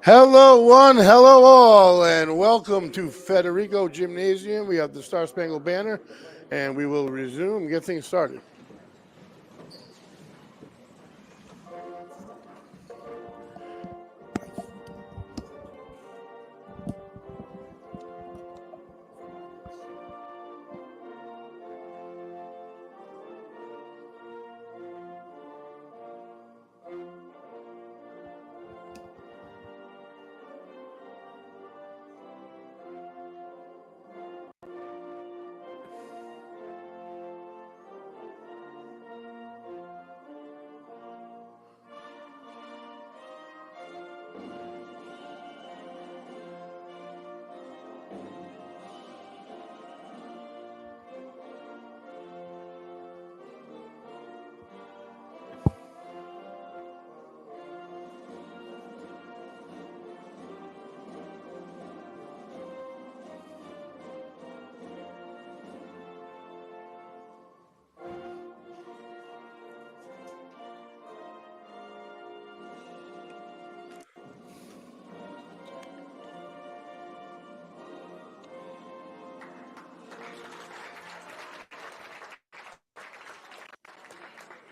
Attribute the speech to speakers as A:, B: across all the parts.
A: Hello one, hello all, and welcome to Federico Gymnasium. We have the Star Spangled Banner, and we will resume and get things started.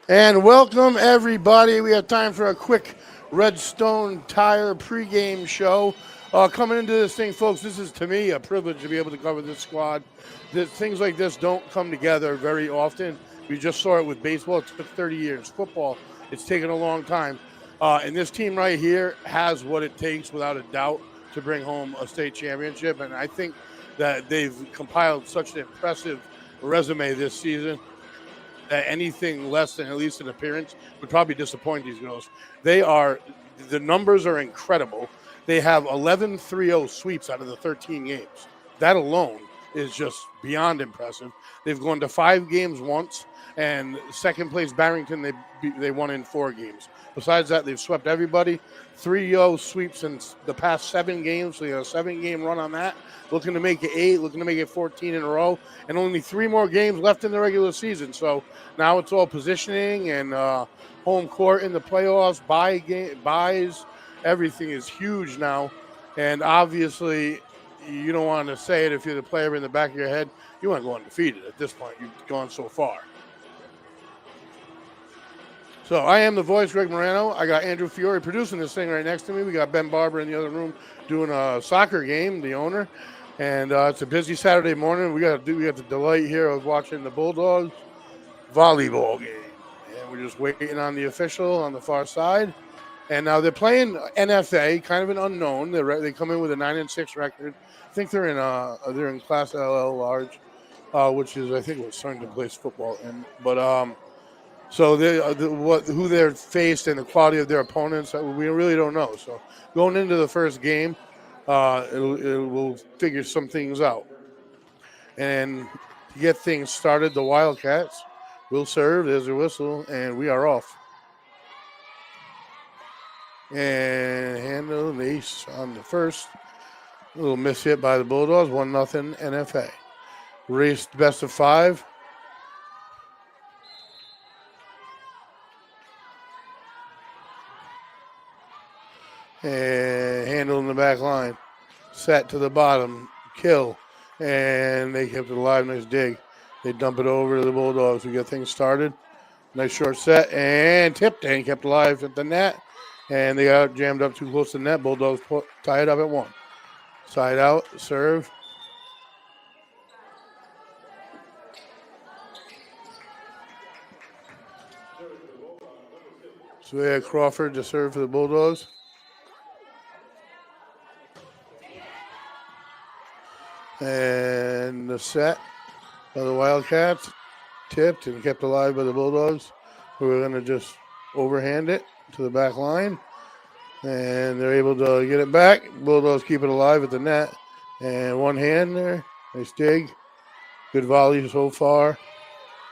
A: And welcome everybody. We have time for a quick Redstone Tire pregame show. Coming into this thing, folks, this is to me a privilege to be able to cover this squad. Things like this don't come together very often. We just saw it with baseball. It took 30 years. Football, it's taken a long time. And this team right here has what it takes, without a doubt, to bring home a state championship. And I think that they've compiled such an impressive resume this season that anything less than at least an appearance would probably disappoint these girls. The numbers are incredible. They have 11 3-0 sweeps out of the 13 games. That alone is just beyond impressive. They've gone to 5 games once, and second place Barrington, they won in 4 games. Besides that, they've swept everybody. 3-0 sweeps in the past 7 games, so you have a 7-game run on that. Looking to make it 8, looking to make it 14 in a row, and only 3 more games left in the regular season. So now it's all positioning and home court in the playoffs, buys. Everything is huge now. And obviously, you don't want to say it if you're the player in the back of your head. You want to go undefeated at this point. You've gone so far. So I am the voice, Greg Morano. I got Andrew Fiore producing this thing right next to me. We got Ben Barber in the other room doing a soccer game, the owner. And it's a busy Saturday morning. We got the delight here of watching the Bulldogs volleyball game. And we're just waiting on the official on the far side. And now they're playing NFA, kind of an unknown. They come in with a 9-6 record. I think they're in Class LL large, which is, I think, what Sarngton plays football in. But so who they're faced and the quality of their opponents, we really don't know. So going into the first game, we'll figure some things out. And to get things started, the Wildcats will serve. There's a whistle, and we are off. And handle an ace on the first. A little miss hit by the Bulldogs. 1-0 NFA. Race best of 5. And handle in the back line. Set to the bottom. Kill. And they kept it alive. Nice dig. They dump it over to the Bulldogs. We get things started. Nice short set. And tipped and kept alive at the net. And they got jammed up too close to the net. Bulldogs tie it up at 1. Side out. Serve. So we had Crawford to serve for the Bulldogs. And the set by the Wildcats, tipped and kept alive by the Bulldogs, who are going to just overhand it to the back line. And they're able to get it back. Bulldogs keep it alive at the net. And one hand there. Nice dig. Good volley so far.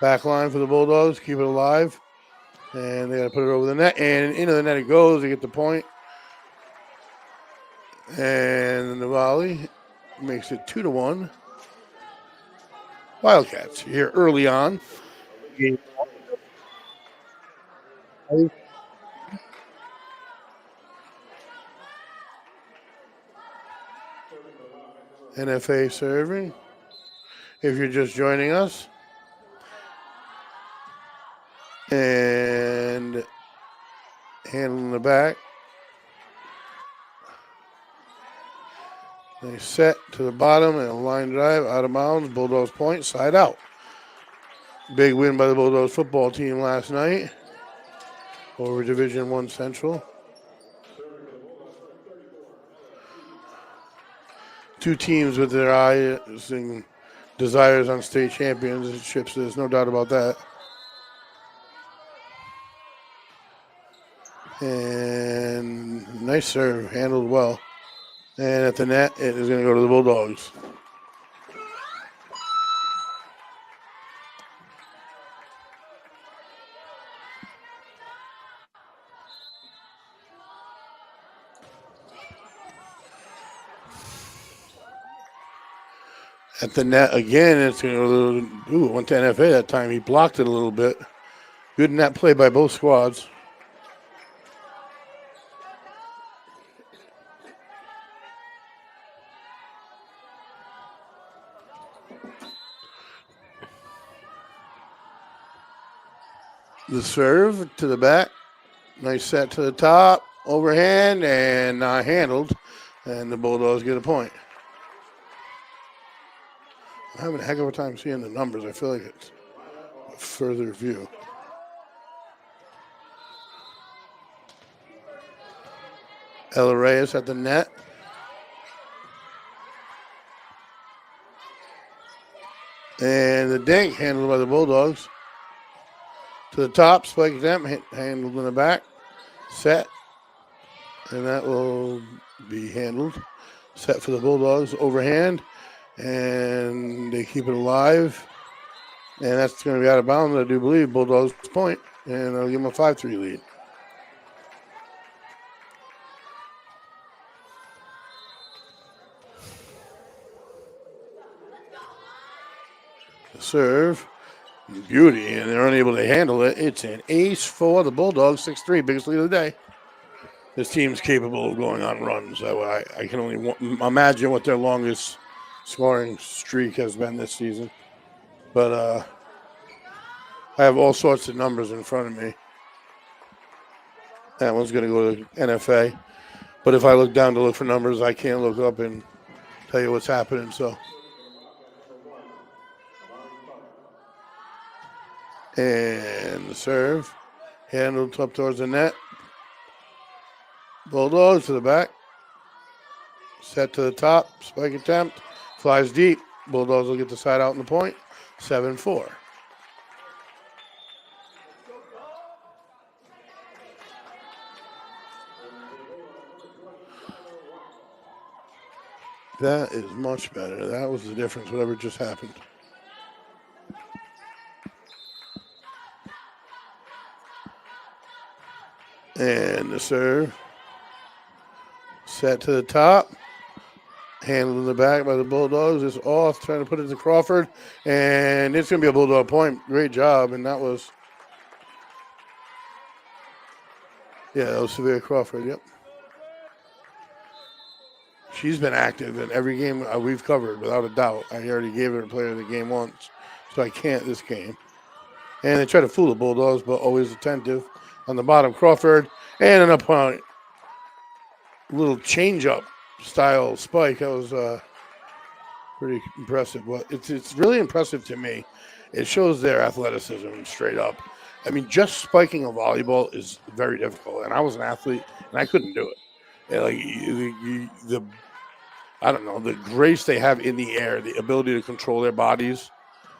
A: Back line for the Bulldogs. Keep it alive. And they got to put it over the net. And into the net it goes. They get the point. And the volley makes it 2-1. Wildcats here early on. NFA serving. If you're just joining us. And handling the back. Nice set to the bottom and a line drive out of bounds. Bulldogs point, side out. Big win by the Bulldogs football team last night over Division I Central. Two teams with their eyes and desires on state championships. There's no doubt about that. And nice serve, handled well. And at the net, it is going to go to the Bulldogs. At the net again, it's going to go. Ooh, it went to NFA that time. He blocked it a little bit. Good net play by both squads. The serve to the back. Nice set to the top. Overhand and not handled. And the Bulldogs get a point. I'm having a heck of a time seeing the numbers. I feel like it's a further view. Ella Reyes at the net. And the dink handled by the Bulldogs. To the top, spike attempt, handled in the back. Set. And that will be handled. Set for the Bulldogs, overhand. And they keep it alive. And that's going to be out of bounds, I do believe. Bulldogs point. And I'll give them a 5-3 lead. The serve. Beauty, and they're unable to handle it. It's an ace for the Bulldogs, 6-3, biggest lead of the day. This team's capable of going on runs. I can only imagine what their longest scoring streak has been this season. But I have all sorts of numbers in front of me. That one's going to go to NFA. But if I look down to look for numbers, I can't look up and tell you what's happening. So. And the serve, handled up towards the net. Bulldogs to the back. Set to the top, spike attempt, flies deep. Bulldogs will get the side out in the point, 7-4. That is much better. That was the difference, whatever just happened. And the serve. Set to the top. Handled in the back by the Bulldogs. It's off, trying to put it to Crawford. And it's going to be a Bulldog point. Great job. And that was, that was Severe Crawford, yep. She's been active in every game we've covered, without a doubt. I already gave her a player of the game once, so I can't this game. And they try to fool the Bulldogs, but always attentive. On the bottom, Crawford, and an up little change-up style spike. That was pretty impressive. Well, it's really impressive to me. It shows their athleticism straight up. I mean, just spiking a volleyball is very difficult, and I was an athlete, and I couldn't do it. And I don't know, the grace they have in the air, the ability to control their bodies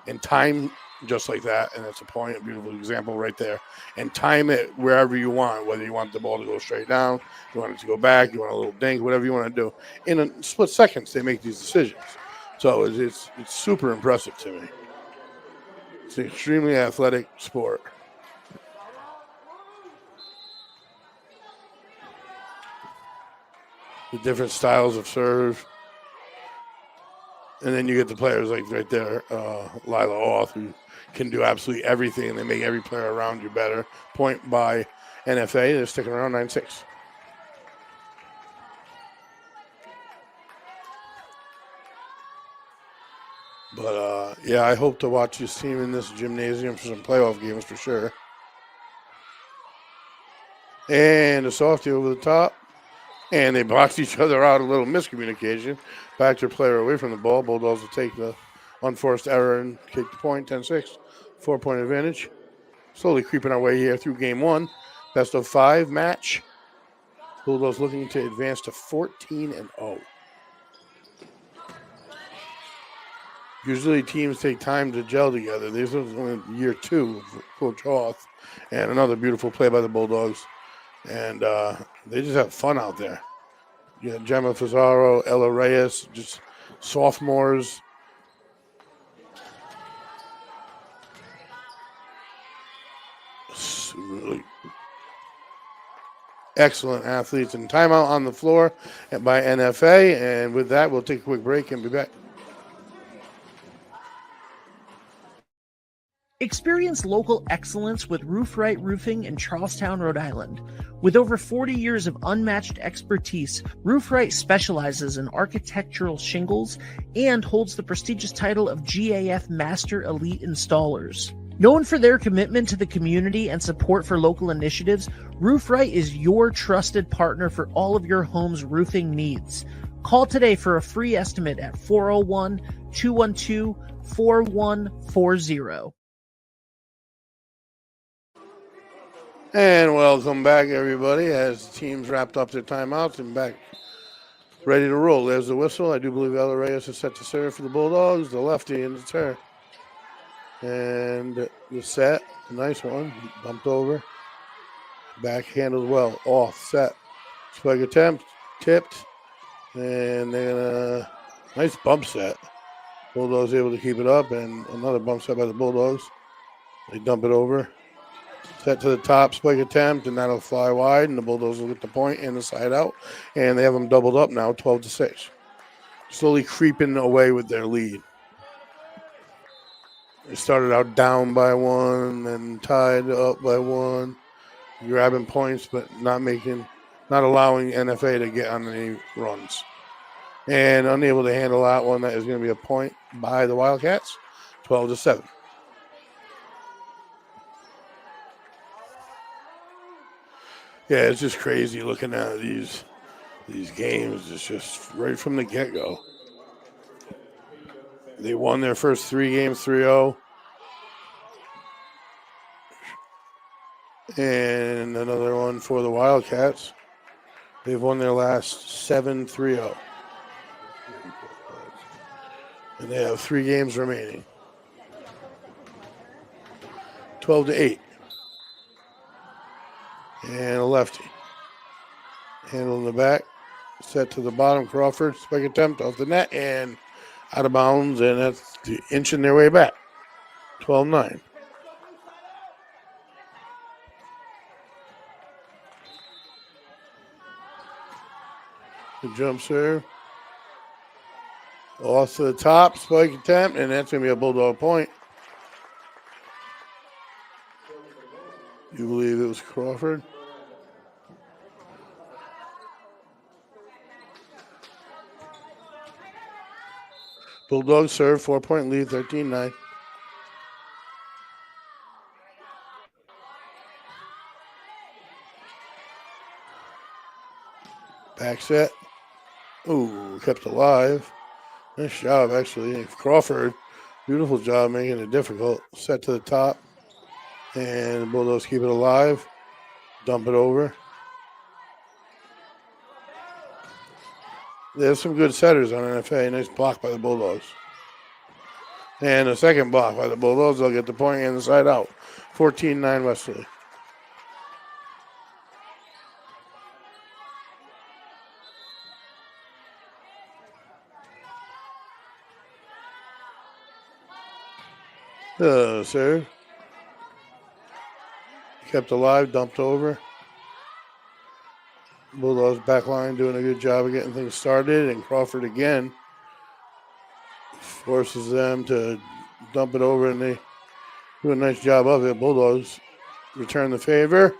A: and time just like that, and that's a point, a beautiful example right there. And time it wherever you want, whether you want the ball to go straight down, you want it to go back, you want a little dink, whatever you want to do. In a split seconds, they make these decisions. So it's super impressive to me. It's an extremely athletic sport. The different styles of serve. And then you get the players like right there, Lila Auth, who can do absolutely everything, and they make every player around you better. Point by NFA. They're sticking around 9-6. But, yeah, I hope to watch this team in this gymnasium for some playoff games for sure. And a softie over the top. And they boxed each other out, a little miscommunication. Back to player away from the ball. Bulldogs will take the unforced error and kick the point, 10-6. 4-point advantage. Slowly creeping our way here through game one. Best of 5 match. Bulldogs looking to advance to 14-0. Usually teams take time to gel together. This was only year 2 of Coach Hoth. And another beautiful play by the Bulldogs. And they just have fun out there. You got Gemma Fazaro, Ella Reyes, just sophomores. Really excellent athletes. And timeout on the floor by NFA. And with that, we'll take a quick break and be back.
B: Experience local excellence with Roof Right Roofing in Charlestown, Rhode Island. With over 40 years of unmatched expertise, Roof Right specializes in architectural shingles and holds the prestigious title of GAF Master Elite Installers. Known for their commitment to the community and support for local initiatives, Roof Right is your trusted partner for all of your home's roofing needs. Call today for a free estimate at 401-212-4140.
A: And welcome back, everybody, as the teams wrapped up their timeouts and back ready to roll. There's the whistle. I do believe Ella Reyes is set to serve for the Bulldogs. The lefty, and it's her. And the set, a nice one, bumped over. Back handled well, off, set. Spike attempt, tipped, and they're gonna, nice bump set. Bulldogs able to keep it up, and another bump set by the Bulldogs. They dump it over. Set to the top, spike attempt, and that'll fly wide, and the Bulldogs will get the point and the side out. And they have them doubled up now, 12-6. Slowly creeping away with their lead. They started out down by 1 and tied up by 1, grabbing points, but not allowing NFA to get on any runs. And unable to handle that one, that is going to be a point by the Wildcats, 12-7. Yeah, it's just crazy looking at these games. It's just right from the get-go. They won their first 3 games 3-0. And another one for the Wildcats. They've won their last 7 3-0. And they have 3 games remaining. 12-8. And a lefty. Handle in the back. Set to the bottom. Crawford. Spike attempt off the net and out of bounds. And that's inching their way back. 12-9. The jump serve. Off to the top. Spike attempt. And that's going to be a Bulldog point. You believe it was Crawford? Bulldogs serve, 4-point lead, 13-9. Back set. Ooh, kept alive. Nice job, actually. Crawford, beautiful job making it difficult. Set to the top. And the Bulldogs keep it alive. Dump it over. There's some good setters on NFA. Nice block by the Bulldogs. And a second block by the Bulldogs. They'll get the point and the side out. 14-9 Westerly. Serve. Kept alive, dumped over. Bulldogs back line doing a good job of getting things started, and Crawford again forces them to dump it over, and they do a nice job of it. Bulldogs return the favor.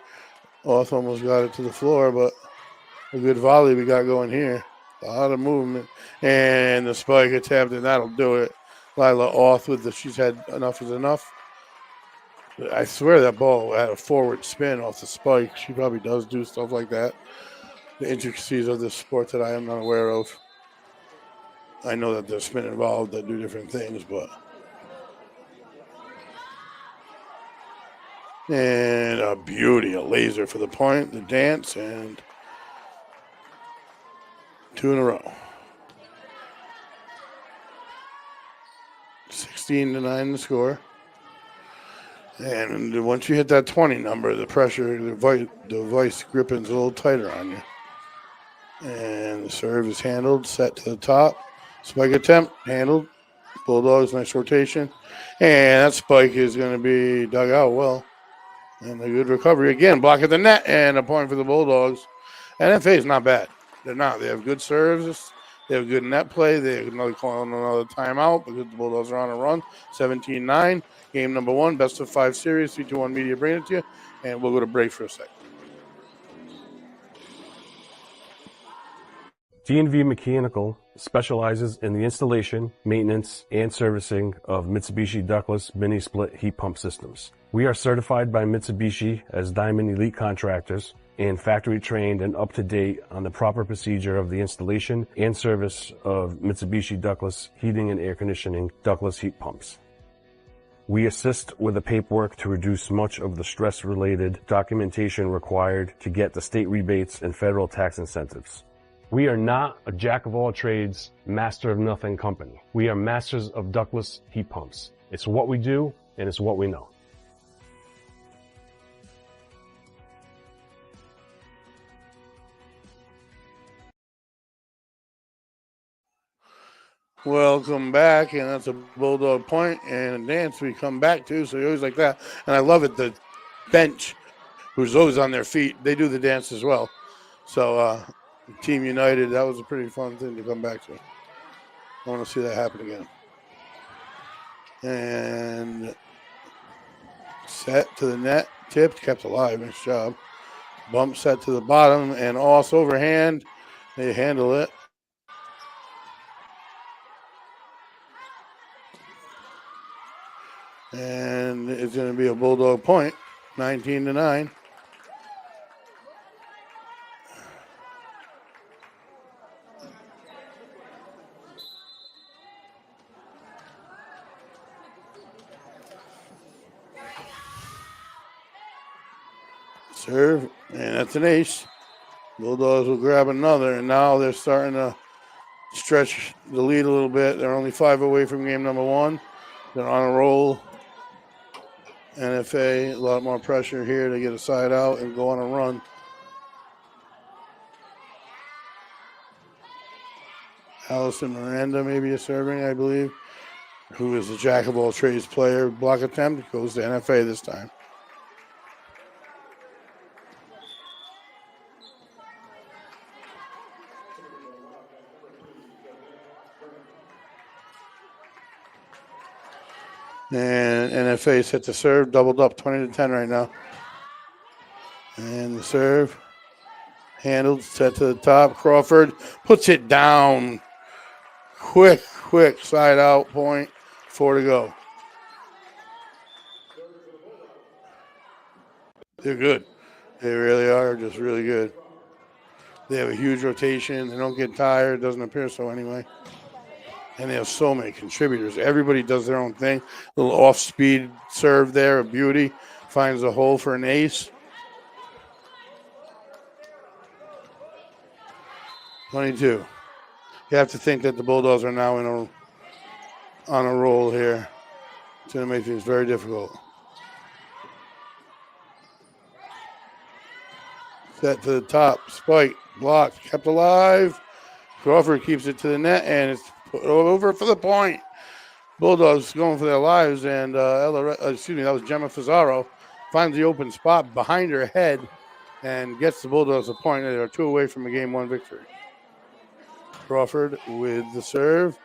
A: Off almost got it to the floor, but a good volley we got going here. A lot of movement, and the spike attempt, and that'll do it. Lila Oth with the she's had enough is enough. I swear that ball had a forward spin off the spike. She probably does do stuff like that. The intricacies of this sport that I am not aware of. I know that there's spin involved that do different things, but. And a beauty, a laser for the point, the dance, and 2 in a row. 16-9 the score. And once you hit that 20 number, the pressure, the vice gripping's a little tighter on you. And the serve is handled, set to the top. Spike attempt, handled. Bulldogs, nice rotation. And that spike is going to be dug out well. And a good recovery. Again, block at the net and a point for the Bulldogs. NFA is not bad. They're not. They have good serves. They have good net play. They have another timeout because the Bulldogs are on a run. 17-9. Game number 1, best of 5 series. 3-2-1 Media bringing it to you. And we'll go to break for a second.
C: D&V Mechanical specializes in the installation, maintenance, and servicing of Mitsubishi ductless mini-split heat pump systems. We are certified by Mitsubishi as Diamond Elite Contractors and factory trained and up to date on the proper procedure of the installation and service of Mitsubishi ductless heating and air conditioning ductless heat pumps. We assist with the paperwork to reduce much of the stress-related documentation required to get the state rebates and federal tax incentives. We are not a jack-of-all-trades, master-of-nothing company. We are masters of ductless heat pumps. It's what we do, and it's what we know.
A: Welcome back, and that's a Bulldog point and a dance we come back to, so you always like that. And I love it, the bench, who's always on their feet, they do the dance as well. So, Team United, that was a pretty fun thing to come back to. I want to see that happen again. And set to the net, tipped, kept alive, nice job. Bump set to the bottom, and Oss overhand, they handle it. And it's going to be a Bulldog point, 19-9. Serve, and that's an ace. Bulldogs will grab another, and now they're starting to stretch the lead a little bit. They're only 5 away from game number 1. They're on a roll. NFA, a lot more pressure here to get a side out and go on a run. Allison Miranda maybe is serving, I believe, who is a jack-of-all-trades player. Block attempt goes to NFA this time. And NFA set to serve, doubled up 20-10 right now. And the serve, handled, set to the top. Crawford puts it down. Quick side out point. 4 to go. They're good. They really are just really good. They have a huge rotation. They don't get tired. Doesn't appear so anyway. And they have so many contributors. Everybody does their own thing. A little off-speed serve there, a beauty. Finds a hole for an ace. 22. You have to think that the Bulldogs are now on a roll here. It's going to make things very difficult. Set to the top. Spike. Blocked. Kept alive. Crawford keeps it to the net, and it's put over for the point. Bulldogs going for their lives, and that was Gemma Fazaro. Finds the open spot behind her head and gets the Bulldogs a point. They are 2 away from a game 1 victory. Crawford with the serve,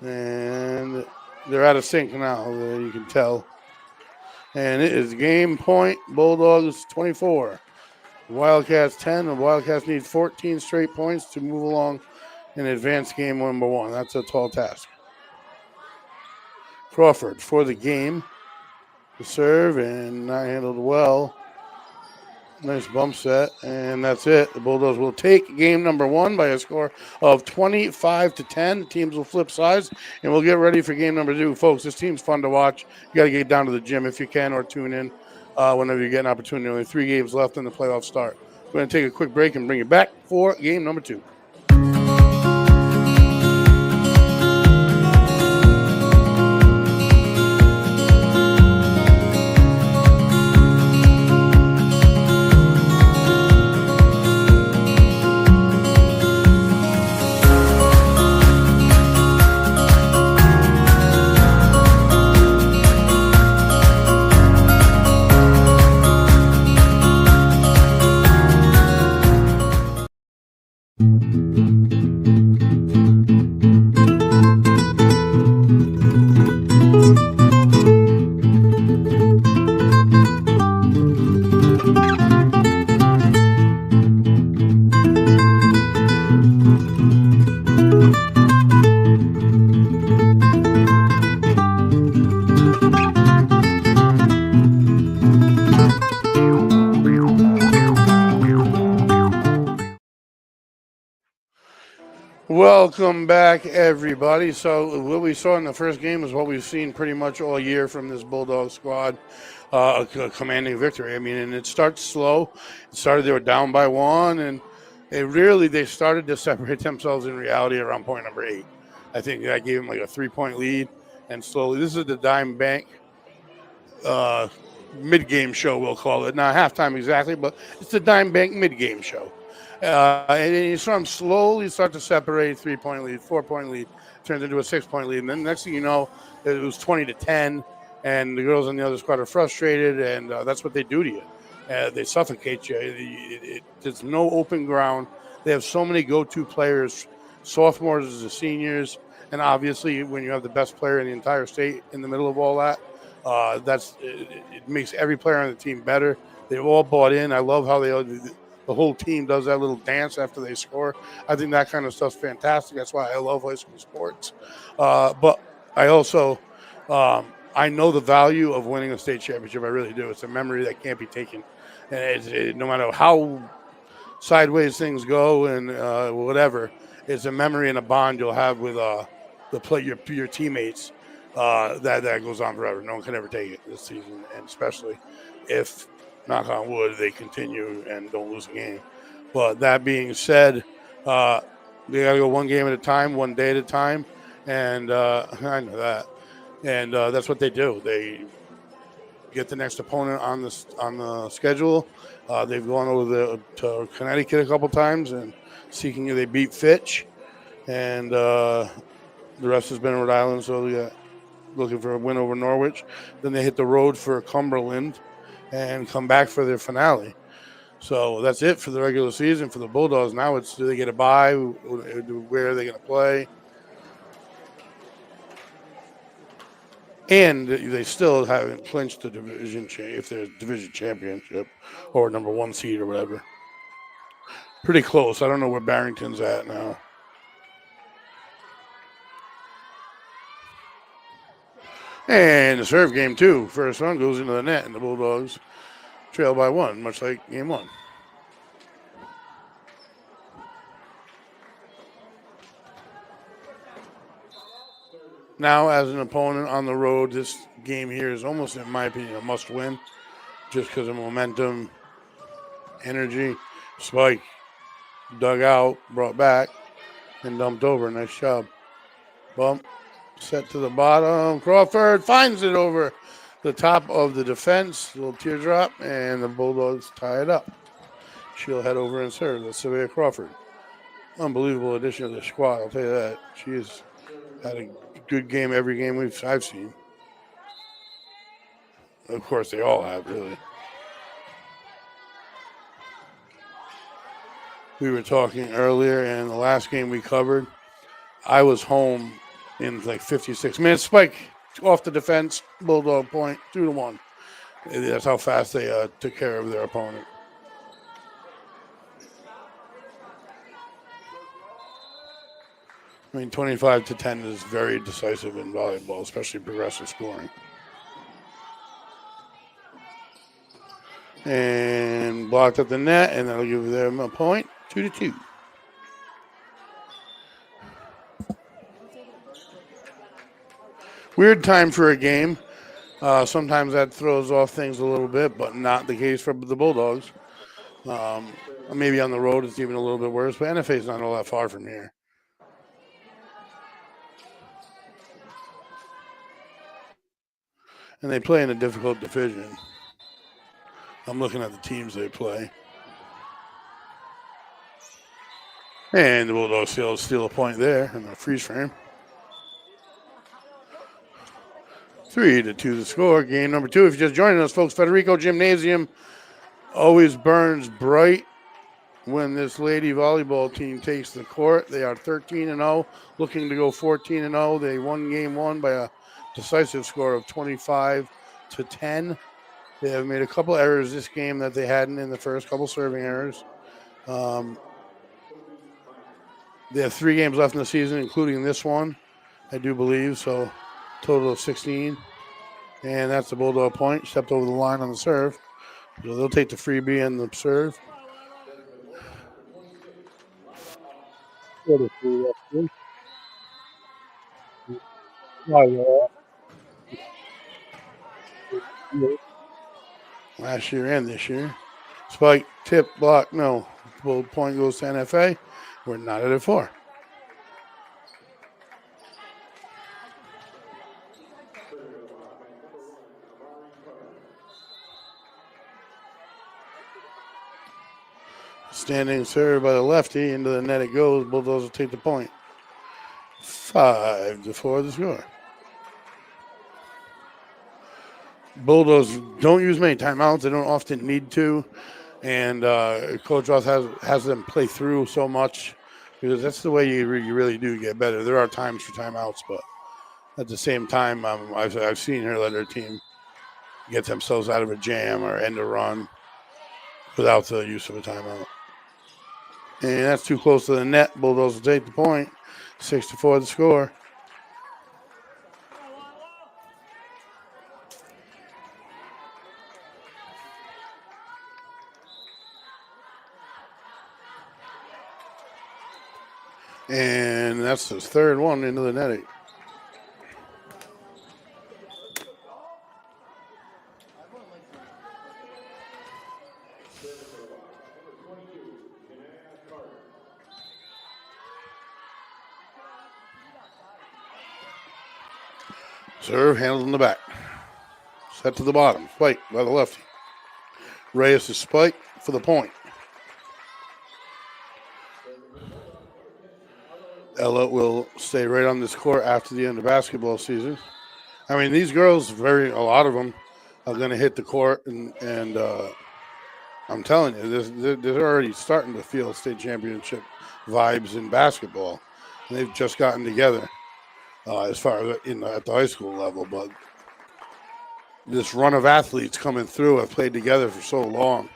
A: and they're out of sync now, you can tell. And it is game point, Bulldogs 24. Wildcats 10. The Wildcats need 14 straight points to move along and advance game number 1. That's a tall task. Crawford for the game. The serve and not handled well. Nice bump set, and that's it. The Bulldogs will take game number 1 by a score of 25-10. The teams will flip sides, and we'll get ready for game number 2. Folks, this team's fun to watch. You got to get down to the gym if you can, or tune in whenever you get an opportunity. Only 3 games left in the playoff start. We're going to take a quick break and bring you back for game number 2. Welcome back, everybody. So what we saw in the first game is what we've seen pretty much all year from this Bulldog squad, a commanding victory. I mean, and it starts slow. They were down by 1, and they started to separate themselves in reality around point number 8. I think that gave them like a 3-point lead, and slowly, this is the Dime Bank mid-game show, we'll call it. Not halftime exactly, but it's the Dime Bank mid-game show. And then you saw them slowly start to separate. 3-point lead, 4-point lead, turns into a 6-point lead. And then next thing you know, it was 20-10, and the girls on the other squad are frustrated, and that's what they do to you. They suffocate you. There's no open ground. They have so many go-to players, sophomores as seniors, and obviously when you have the best player in the entire state in the middle of all that, it makes every player on the team better. They've all bought in. I love how the whole team does that little dance after they score. I think that kind of stuff's fantastic. That's why I love high school sports. But I also, I know the value of winning a state championship. I really do. It's a memory that can't be taken. And no matter how sideways things go and whatever, it's a memory and a bond you'll have with your teammates that goes on forever. No one can ever take it this season, and especially if, knock on wood, they continue and don't lose a game. But that being said, they got to go one game at a time, one day at a time, and I know that. And that's what they do. They get the next opponent on the schedule. They've gone over to Connecticut a couple times and seeking they beat Fitch, and the rest has been Rhode Island. So they got looking for a win over Norwich. Then they hit the road for Cumberland and come back for their finale. So that's it for the regular season for the Bulldogs. Now it's, do they get a bye? Where are they going to play? And they still haven't clinched the division, if there's division championship or number 1 seed or whatever. Pretty close. I don't know where Barrington's at now. And the serve game, too. First one goes into the net, and the Bulldogs trail by 1, much like game 1. Now, as an opponent on the road, this game here is almost, in my opinion, a must-win, just because of momentum, energy. Spike dug out, brought back, and dumped over. Nice job. Bump. Set to the bottom. Crawford finds it over the top of the defense. Little teardrop, and the Bulldogs tie it up. She'll head over and serve. That's Sylvia Crawford. Unbelievable addition to the squad, I'll tell you that. She's had a good game every game I've seen. Of course, they all have, really. We were talking earlier, and the last game we covered, I was home in like 56 minutes. Spike off the defense, Bulldog point, 2-1. That's how fast they took care of their opponent. I mean, 25-10 is very decisive in volleyball, especially progressive scoring. And blocked at the net, and that'll give them a point, 2-2. Weird time for a game. Sometimes that throws off things a little bit, but not the case for the Bulldogs. Maybe on the road it's even a little bit worse, but NFA is not all that far from here. And they play in a difficult division. I'm looking at the teams they play. And the Bulldogs steal a point there in the freeze frame. 3-2 the score. Game number 2. If you're just joining us, folks, Federico Gymnasium always burns bright when this lady volleyball team takes the court. They are 13-0, looking to go 14-0. They won game 1 by a decisive score of 25-10. They have made a couple errors this game that they hadn't in the first couple serving errors. They have 3 games left in the season, including this one, I do believe. So total of 16. And that's the Bulldog point. Stepped over the line on the serve. So they'll take the freebie and the serve. Last year and this year. Spike, tip, block, no. Point goes to NFA. We're not at it 4. Standing serve by the lefty. Into the net it goes. Bulldogs will take the point. 5-4 the score. Bulldogs don't use many timeouts. They don't often need to. And Coach Ross has them play through so much because that's the way you really do get better. There are times for timeouts, but at the same time, I've seen her let her team get themselves out of a jam or end a run without the use of a timeout. And that's too close to the net. Bulldogs will take the point. 6-4 the score. And that's his third one into the netting. Serve handled in the back. Set to the bottom. Spike by the lefty. Reyes is spike for the point. Ella will stay right on this court after the end of basketball season. I mean, these girls, a lot of them are going to hit the court, and I'm telling you, they're already starting to feel state championship vibes in basketball. And they've just gotten together as far as at the high school level, but this run of athletes coming through have played together for so long,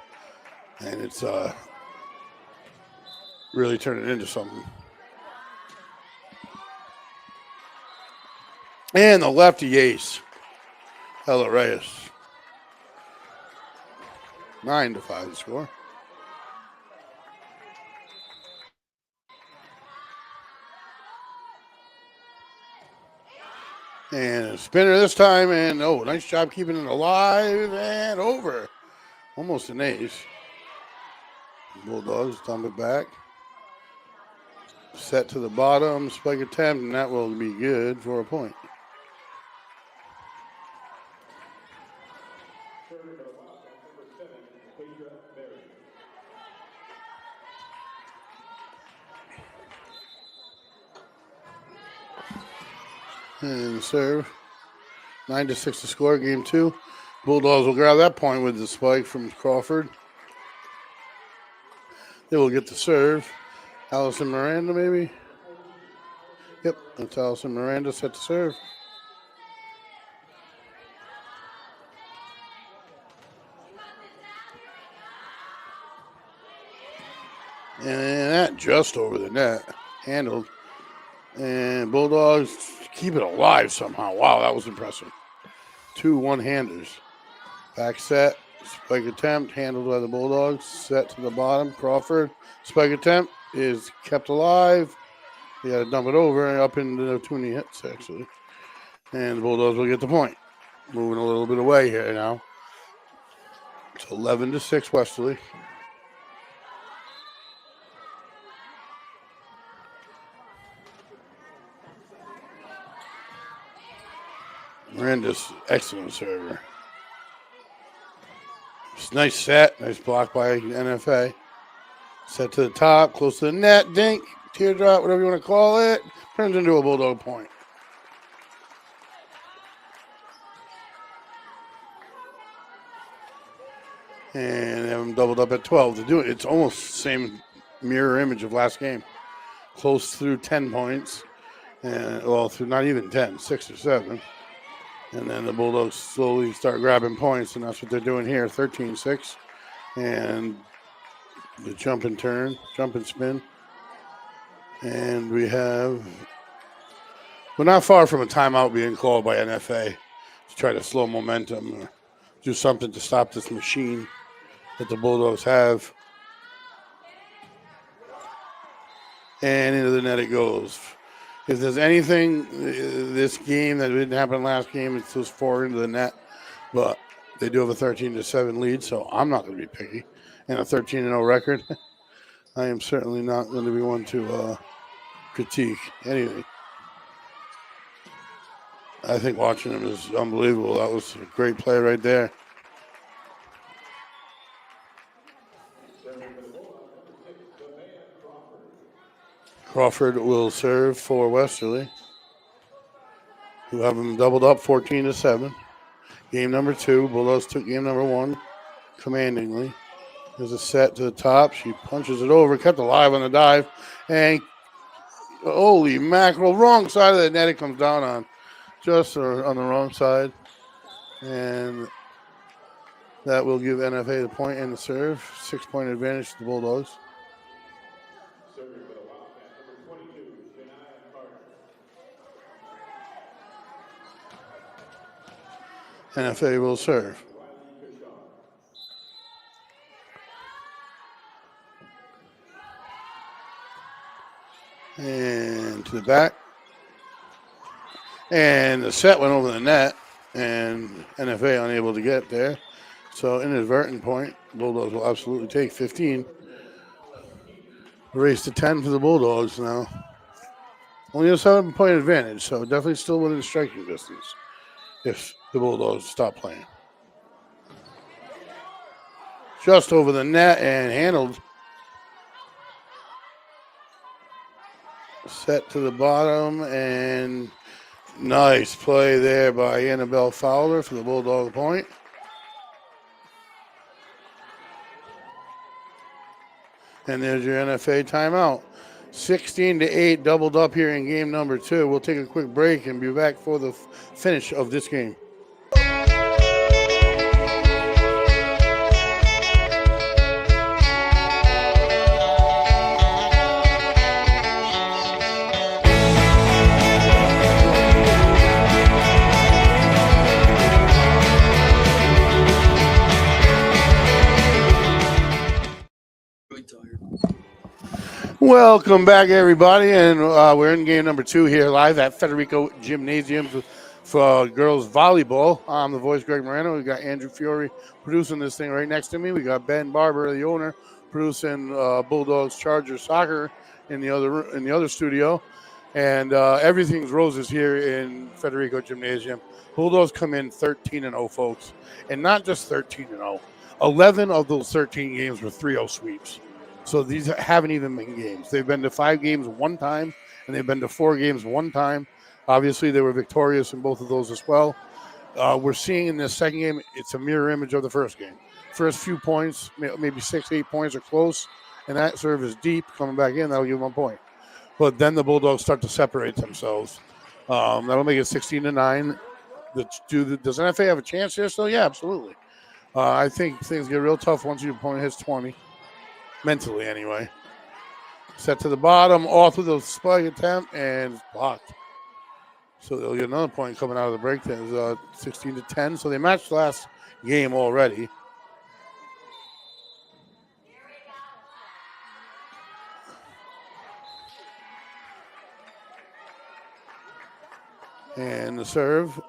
A: and it's really turning into something. And the lefty ace, Ella Reyes. 9-5 the score. And a spinner this time, and nice job keeping it alive and over. Almost an ace. Bulldogs dump it back. Set to the bottom, spike attempt, and that will be good for a point. And serve. 9-6 to score, game 2. Bulldogs will grab that point with the spike from Crawford. They will get the serve. Allison Miranda, maybe? Yep, that's Allison Miranda set to serve. And that just over the net. Handled. And Bulldogs keep it alive somehow. Wow, that was impressive. 2 one-handers. Back set, spike attempt, handled by the Bulldogs. Set to the bottom, Crawford. Spike attempt is kept alive. You got to dump it over and up into the 20 hits, actually. And the Bulldogs will get the point. Moving a little bit away here now. It's 11-6 Westerly. Miranda's excellent server. It's a nice set. Nice block by NFA. Set to the top, close to the net. Dink, teardrop, whatever you want to call it. Turns into a Bulldog point. And have them doubled up at 12 to do it. It's almost the same mirror image of last game. Close through 10 points. And well, through not even 10, 6 or 7. And then the Bulldogs slowly start grabbing points, and that's what they're doing here, 13-6. And the jump and turn, jump and spin. And we're not far from a timeout being called by NFA to try to slow momentum or do something to stop this machine that the Bulldogs have. And into the net it goes. If there's anything this game that didn't happen last game, it's those 4 into the net. But they do have a 13-7 lead, so I'm not going to be picky. And a 13-0 record, I am certainly not going to be one to critique anything. I think watching him is unbelievable. That was a great play right there. Crawford will serve for Westerly, who have them doubled up 14-7. Game number 2. Bulldogs took game number 1 commandingly. There's a set to the top. She punches it over, kept alive on the dive, and holy mackerel, wrong side of the net it comes down on. Just on the wrong side. And that will give NFA the point and the serve. 6-point advantage to the Bulldogs. NFA will serve. And to the back. And the set went over the net, and NFA unable to get there. So inadvertent point. Bulldogs will absolutely take 15. Race to 10 for the Bulldogs now. Only a 7-point advantage, so definitely still within striking distance if the Bulldogs stop playing. Just over the net and handled. Set to the bottom, and nice play there by Annabelle Fowler for the Bulldog point. And there's your NFA timeout. 16-8, doubled up here in game number 2. We'll take a quick break and be back for the finish of this game. Welcome back, everybody, and we're in game number 2 here live at Federico Gymnasium for girls volleyball. I'm the voice, Greg Moreno. We got Andrew Fiore producing this thing right next to me. We got Ben Barber, the owner, producing Bulldogs Chargers soccer in the other studio, and everything's roses here in Federico Gymnasium. Bulldogs come in 13-0, folks, and not just 13-0. 11 of those 13 games were 3-0 sweeps. So these haven't even been games. They've been to 5 games one time, and they've been to 4 games one time. Obviously, they were victorious in both of those as well. We're seeing in this second game, it's a mirror image of the first game. First few points, maybe 6-8 points are close, and that serve is deep. Coming back in, that'll give them a point. But then the Bulldogs start to separate themselves. That'll make it 16-9. Does NFA have a chance here still? Yeah, absolutely. I think things get real tough once your opponent hits 20. Mentally, anyway. Set to the bottom, off with a spike attempt, and it's blocked. So they'll get another point coming out of the break. There's 16-10. So they matched last game already. And the serve.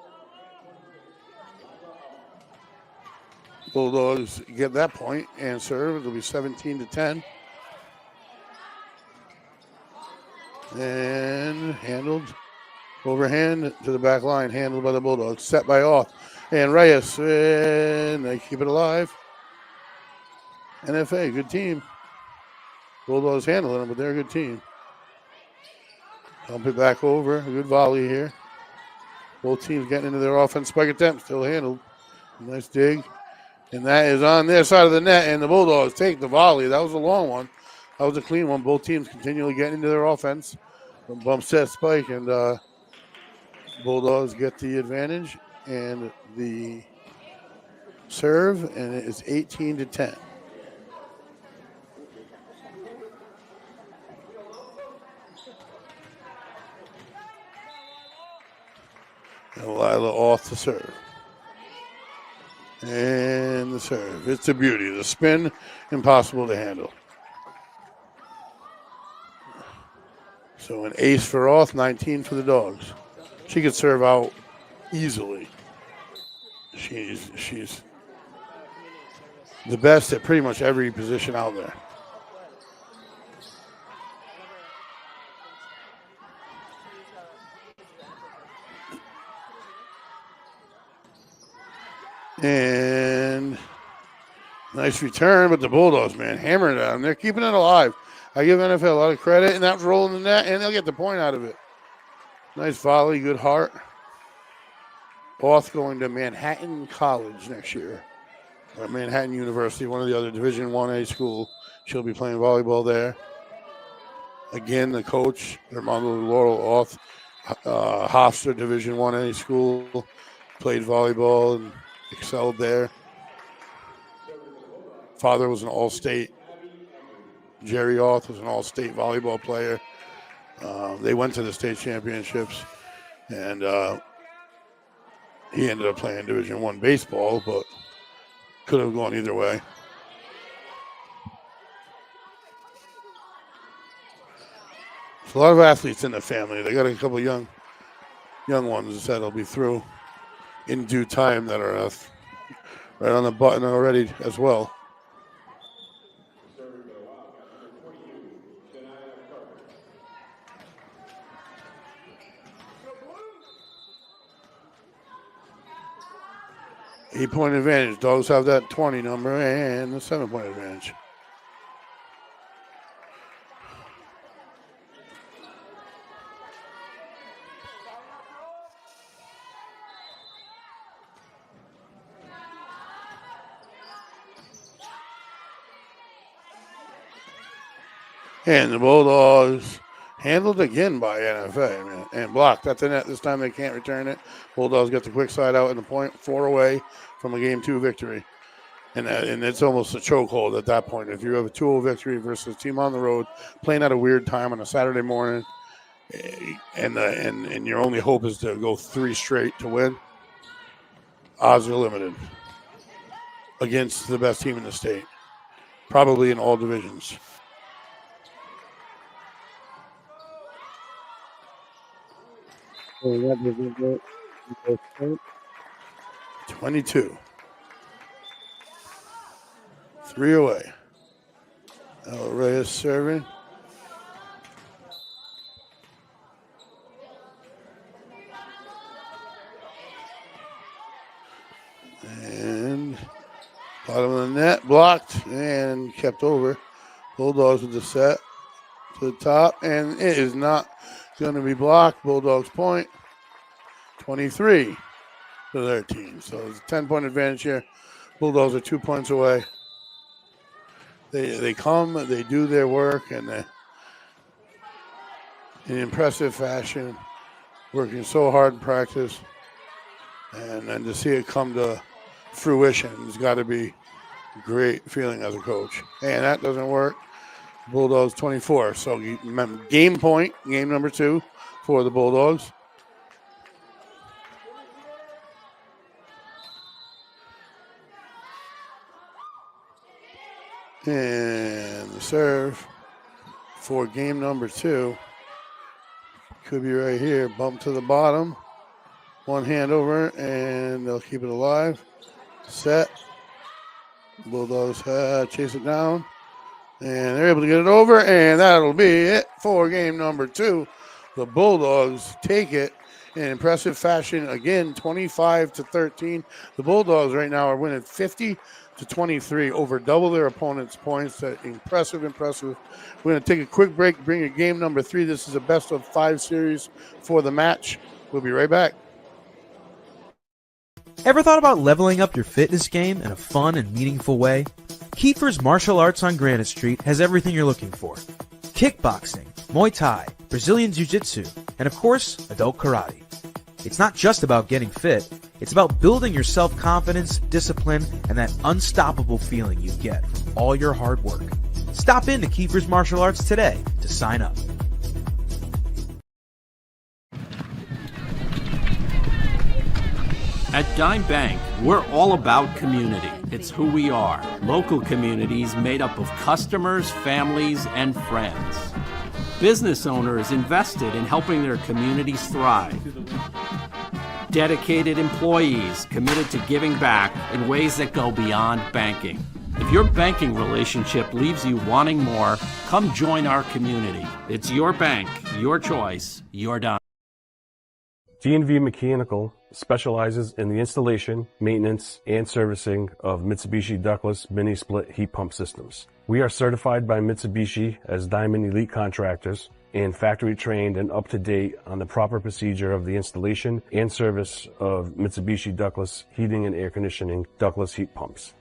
A: Bulldogs get that point and serve. It'll be 17-10. And handled. Overhand to the back line, handled by the Bulldogs. Set by Off. And Reyes. And they keep it alive. NFA, good team. Bulldogs handling them, but they're a good team. Dump it back over. A good volley here. Both teams getting into their offense. Spike attempt, still handled. Nice dig. And that is on their side of the net, and the Bulldogs take the volley. That was a long one. That was a clean one. Both teams continually getting into their offense. Bump set spike, and Bulldogs get the advantage and the serve, and it is 18-10. And Lila off the serve. And the serve. It's a beauty. The spin, impossible to handle. So an ace for Roth, 19 for the Dogs. She could serve out easily. She's the best at pretty much every position out there. And nice return, but the Bulldogs, man, hammering it on. They're keeping it alive. I give NFL a lot of credit, and that's rolling the net, and they'll get the point out of it. Nice volley, good heart. Off going to Manhattan College next year. Or Manhattan University, one of the other Division 1A schools. She'll be playing volleyball there. Again, the coach, Armando Laurel Off, Hofstra Division 1A school, played volleyball and excelled there. Father was an all-state. Jerry Oth was an all-state volleyball player. They went to the state championships, and he ended up playing Division I baseball, but could have gone either way. There's a lot of athletes in the family. They got a couple of young ones that'll be through in due time that are right on the button already as well. Eight-point advantage. Dogs have that 20 number and the 7-point advantage. And the Bulldogs handled again by NFA, man, and blocked. That's a net. This time they can't return it. Bulldogs get the quick side out in the point, 4 away from a Game 2 victory. And it's almost a chokehold at that point. If you have a 2-0 victory versus a team on the road, playing at a weird time on a Saturday morning, and your only hope is to go 3 straight to win, odds are limited against the best team in the state, probably in all divisions.
D: And that was it.
A: 22. 3 away. El Reyes serving. And bottom of the net, blocked and kept over. Bulldogs with the set to the top, and it is not going to be blocked. Bulldogs point. 23 to 13. So it's a 10-point advantage here. Bulldogs are 2 points away. They come, they do their work, and they, in impressive fashion, working so hard in practice, and then to see it come to fruition has got to be a great feeling as a coach. And that doesn't work. Bulldogs 24. So game point, game number 2 for the Bulldogs. And the serve for game number 2 could be right here. Bump to the bottom. One hand over, and they'll keep it alive. Set. Bulldogs chase it down. And they're able to get it over, and that'll be it for game number 2. The Bulldogs take it in impressive fashion. Again, 25-13. The Bulldogs right now are winning 50-23, over double their opponent's points. Impressive. We're going to take a quick break, bring you game number 3. This is a best of 5 series for the match. We'll be right back.
E: Ever thought about leveling up your fitness game in a fun and meaningful way? Kiefer's Martial Arts on Granite Street has everything you're looking for. Kickboxing, Muay Thai, Brazilian Jiu-Jitsu, and of course, adult karate. It's not just about getting fit, it's about building your self-confidence, discipline, and that unstoppable feeling you get from all your hard work. Stop in to Kiefer's Martial Arts today to sign up.
F: At Dime Bank, we're all about community. It's who we are. Local communities made up of customers, families, and friends. Business owners invested in helping their communities thrive. Dedicated employees committed to giving back in ways that go beyond banking. If your banking relationship leaves you wanting more, come join our community. It's your bank, your choice, your Dime.
C: D&V Mechanical specializes in the installation, maintenance, and servicing of Mitsubishi ductless mini-split heat pump systems. We are certified by Mitsubishi as Diamond Elite contractors and factory trained and up to date on the proper procedure of the installation and service of Mitsubishi ductless heating and air conditioning ductless heat pumps.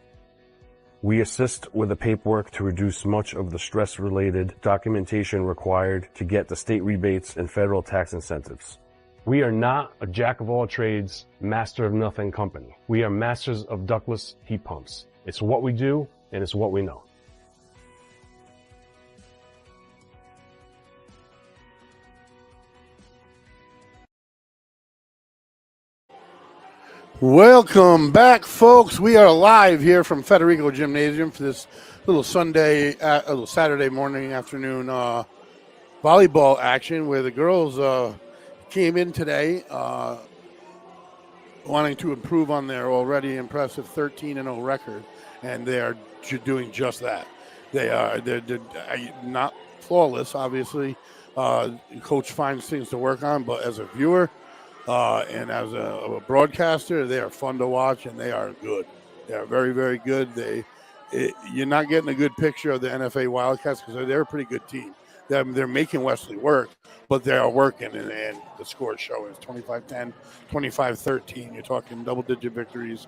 C: We assist with the paperwork to reduce much of the stress-related documentation required to get the state rebates and federal tax incentives. We are not a jack-of-all-trades, master-of-nothing company. We are masters of ductless heat pumps. It's what we do, and it's what we know.
A: Welcome back, folks. We are live here from Federico Gymnasium for this little Saturday morning, afternoon volleyball action where the girls came in today wanting to improve on their already impressive 13-0 record, and they are doing just that. They're not flawless, obviously. Coach finds things to work on, but as a viewer and as a broadcaster, they are fun to watch, and they are good. They are very, very good. You're not getting a good picture of the NFA Wildcats because they're a pretty good team. They're making Westerly work, but they are working, and the score is showing. It's 25-10, 25-13. You're talking double-digit victories.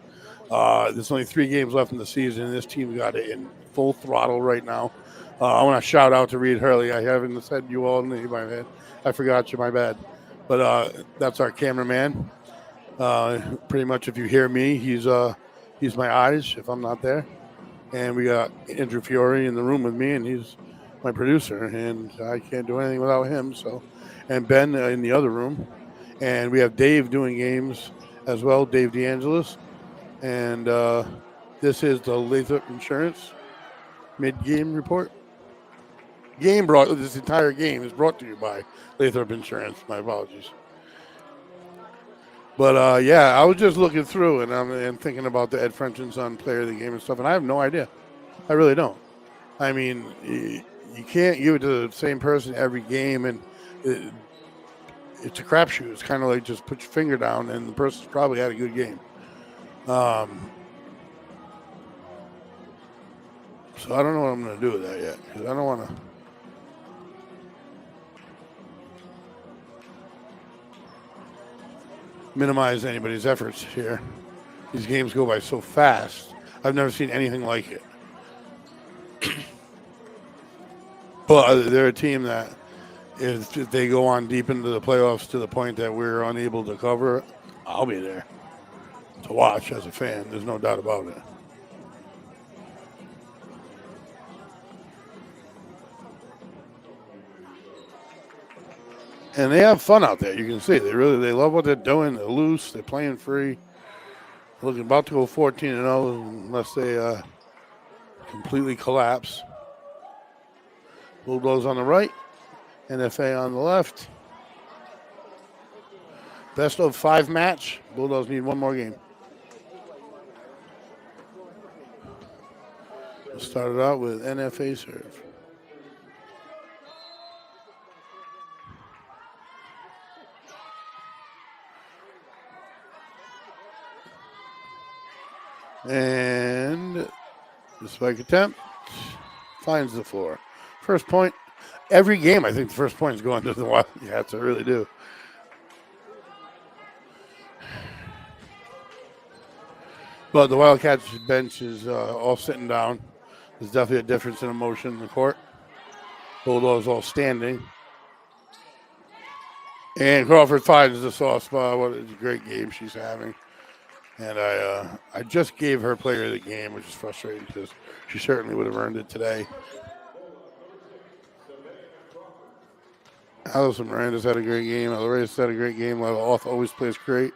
A: There's only 3 games left in the season, and this team got it in full throttle right now. I want to shout out to Reed Hurley. I haven't said you all in my head. I forgot you, my bad. But that's our cameraman. Pretty much if you hear me, he's my eyes if I'm not there. And we got Andrew Fiore in the room with me, and he's my producer, and I can't do anything without him. So, and Ben in the other room, and we have Dave doing games as well, Dave DeAngelis, and this is the Lathrop Insurance mid-game report. This entire game is brought to you by Lathrop Insurance. My apologies. But yeah, I was just looking through and thinking about the Ed French Son Player of the game and stuff, and I have no idea. I really don't. I mean, you can't give it to the same person every game, and it's a crapshoot. It's kind of like just put your finger down, and the person's probably had a good game. So I don't know what I'm going to do with that yet, because I don't want to. Minimize anybody's efforts here. These games go by so fast. I've never seen anything like it. But they're a team that if they go on deep into the playoffs to the point that we're unable to cover, I'll be there to watch as a fan. There's no doubt about it. And they have fun out there. You can see they love what they're doing. They're loose. They're playing free. Looking about to go 14-0 unless they completely collapse. Bulldogs on the right, NFA on the left. Best of 5 match. Bulldogs need one more game. We'll start it out with NFA serve. And the spike attempt finds the floor. First point. Every game, I think the first point is going to the Wildcats. I really do. But the Wildcats bench is all sitting down. There's definitely a difference in emotion in the court. Bulldogs all standing. And Crawford finds the soft spot. What a great game she's having. And I just gave her player of the game, which is frustrating because she certainly would have earned it today. Allison Miranda's had a great game. Alvarez had a great game. Oth always plays great.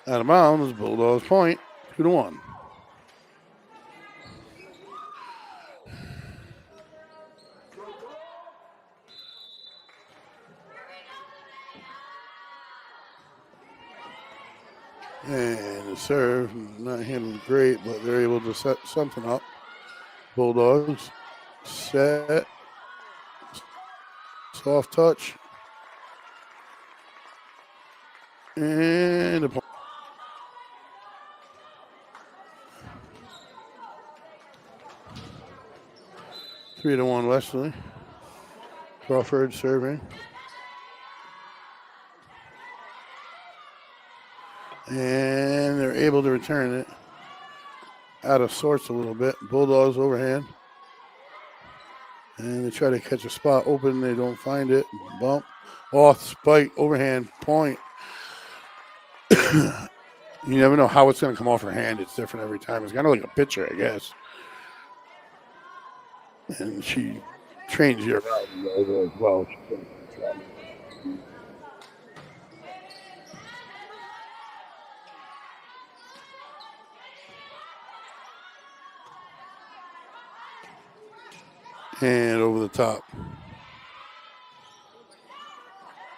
A: Out of bounds, Bulldogs point, 2-1. And the serve, not handled great, but they're able to set something up. Bulldogs set, soft touch, and a point. Three to 1 Westerly. Crawford serving. And they're able to return it. Out of sorts a little bit. Bulldogs overhand. And they try to catch a spot open. They don't find it. Bump. Off, spike, overhand, point. You never know how it's going to come off her hand. It's different every time. It's kind of like a pitcher, I guess. And she trains you around as well. And over the top.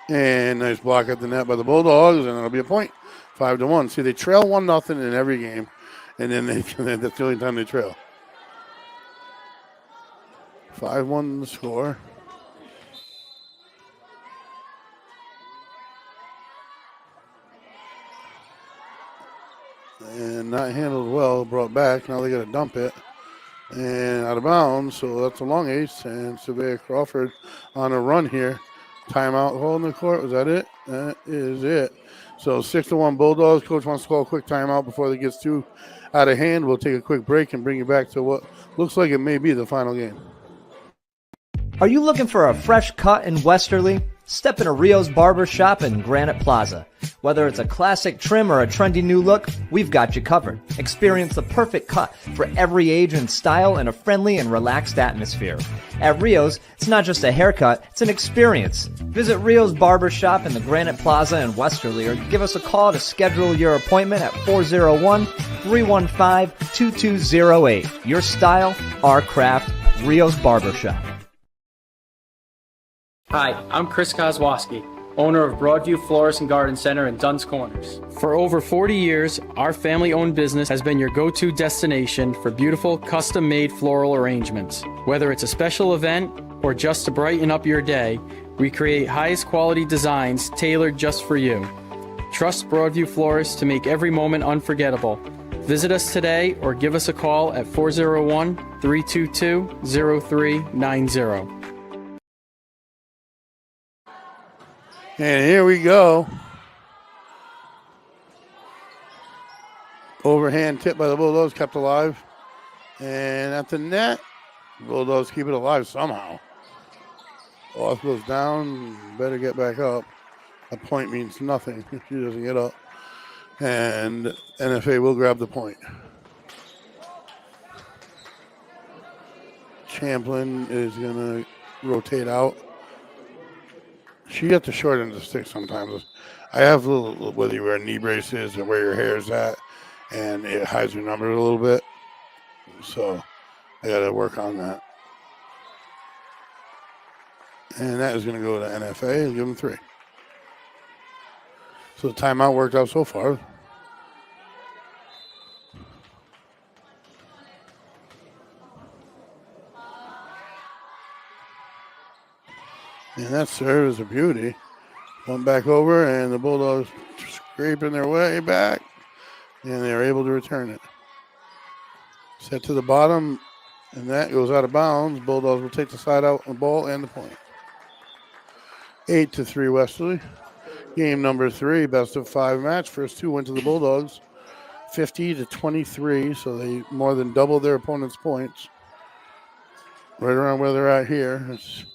A: And nice block at the net by the Bulldogs, and it'll be a point. 5-1. See, they trail 1-0 in every game, and then that's the only time they trail. 5-1 the score. And not handled well, brought back. Now they got to dump it. And out of bounds, so that's a long ace. And Surveyor Crawford on a run here. Timeout holding the court. Was that it? That is it. So 6-1 Bulldogs. Coach wants to call a quick timeout before it gets too out of hand. We'll take a quick break and bring you back to what looks like it may be the final game.
G: Are you looking for a fresh cut in Westerly? Step into Rio's Barber Shop in Granite Plaza. Whether it's a classic trim or a trendy new look, we've got you covered. Experience the perfect cut for every age and style in a friendly and relaxed atmosphere. At Rio's, it's not just a haircut, it's an experience. Visit Rio's Barber Shop in the Granite Plaza in Westerly or give us a call to schedule your appointment at 401-315-2208. Your style, our craft, Rio's Barber Shop.
H: Hi, I'm Chris Kozłowski, owner of Broadview Florist and Garden Center in Dunn's Corners. For over 40 years, our family-owned business has been your go-to destination for beautiful, custom-made floral arrangements. Whether it's a special event or just to brighten up your day, we create highest quality designs tailored just for you. Trust Broadview Florists to make every moment unforgettable. Visit us today or give us a call at 401-322-0390.
A: And here we go. Overhand tip by the Bulldogs, kept alive. And at the net, Bulldogs keep it alive somehow. Off goes down, better get back up. A point means nothing if she doesn't get up. And NFA will grab the point. Champlin is going to rotate out. She got the short end of the stick sometimes. I have whether you wear knee braces or where your hair is at, and it hides your number a little bit. So I got to work on that. And that is going to go to NFA and give them 3. So the timeout worked out so far. And that serve is a beauty. Went back over, and the Bulldogs scraping their way back, and they're able to return it. Set to the bottom, and that goes out of bounds. Bulldogs will take the side out on the ball and the point. 8-3 Westerly. Game number 3, best of 5 match. First 2 went to the Bulldogs, 50-23, so they more than doubled their opponent's points. Right around where they're at here. It's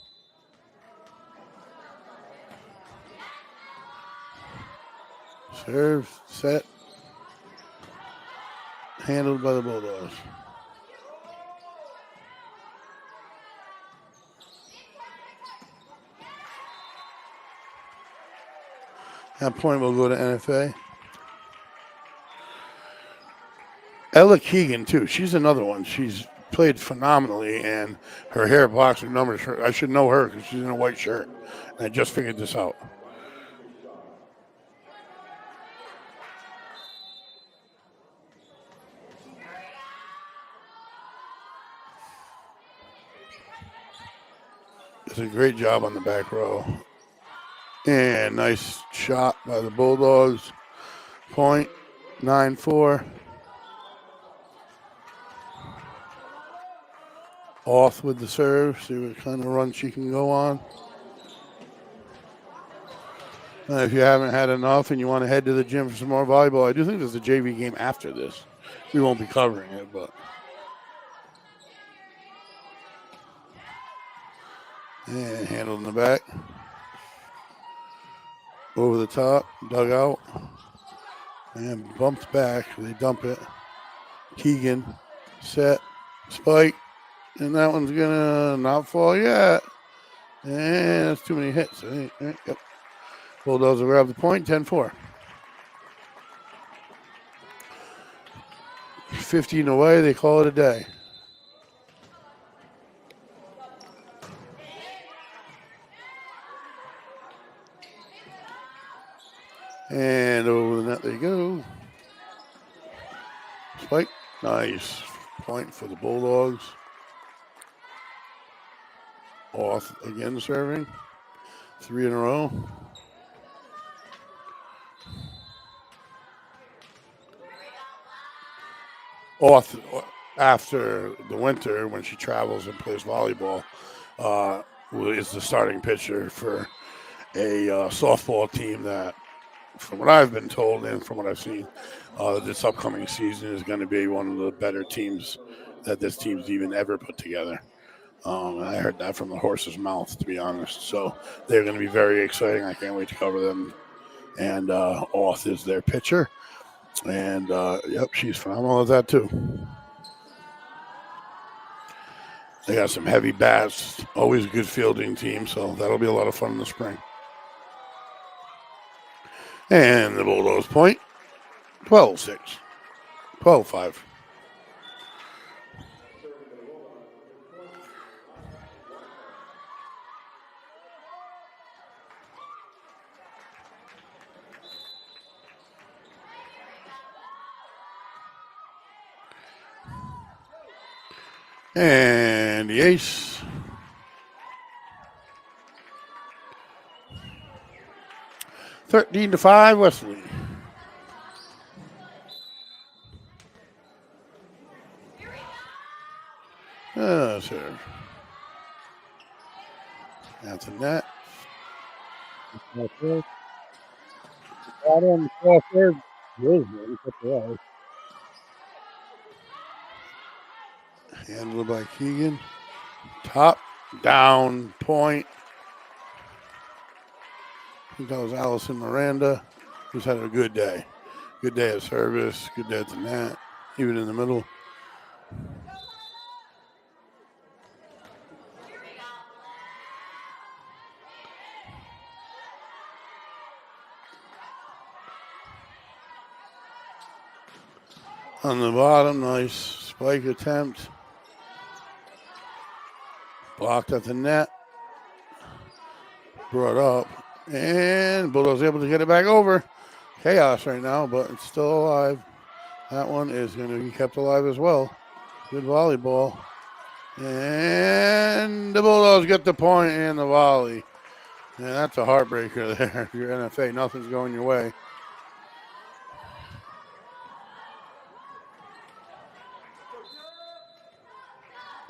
A: serve, set, handled by the Bulldogs. That point will go to NFA. Ella Keegan, too. She's another one. She's played phenomenally, and her hair blocks her numbers. I should know her because she's in a white shirt. And I just figured this out. Does a great job on the back row. And nice shot by the Bulldogs. Point, 9-4. Off with the serve. See what kind of run she can go on. And if you haven't had enough and you want to head to the gym for some more volleyball, I do think there's a JV game after this. We won't be covering it, but. And handled in the back. Over the top, dug out, and bumped back. They dump it. Keegan, set, spike, and that one's gonna not fall yet. And that's too many hits. I think. Yep. Bulldogs will grab the point, 10-4. 15 away, they call it a day. And over the net they go. Spike. Nice. Point for the Bulldogs. Off again serving. 3 in a row. Off after the winter when she travels and plays volleyball is the starting pitcher for a softball team that, from what I've been told and from what I've seen, this upcoming season is going to be one of the better teams that this team's even ever put together. I heard that from the horse's mouth, to be honest. So they're going to be very exciting. I can't wait to cover them. And Oth is their pitcher. And, yep, she's phenomenal at that, too. They got some heavy bats. Always a good fielding team, so that'll be a lot of fun in the spring. And the Bulldogs point, 12-6, 12-5. And the ace. (13-5) Westerly. Serve. That's a net.
D: Bottom, cross serve.
A: Handled by Keegan. Top, down, point. I think that was Allison Miranda, who's had a good day. Good day of service, good day at the net, even in the middle. On the bottom, nice spike attempt. Blocked at the net. Brought up. And Bulldogs able to get it back over. Chaos right now, but it's still alive. That one is going to be kept alive as well. Good volleyball. And the Bulldogs get the point and the volley. And that's a heartbreaker there. Your NFA, nothing's going your way.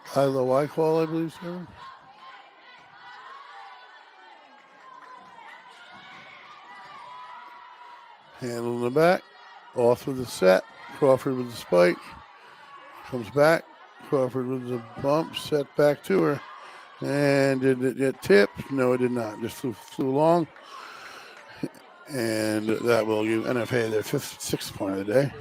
A: Kyla Wycall, I believe so. Handle in the back. Off with the set. Crawford with the spike. Comes back. Crawford with the bump. Set back to her. And did it get tipped? No, it did not. Just flew long. And that will give NFA their sixth point of the day.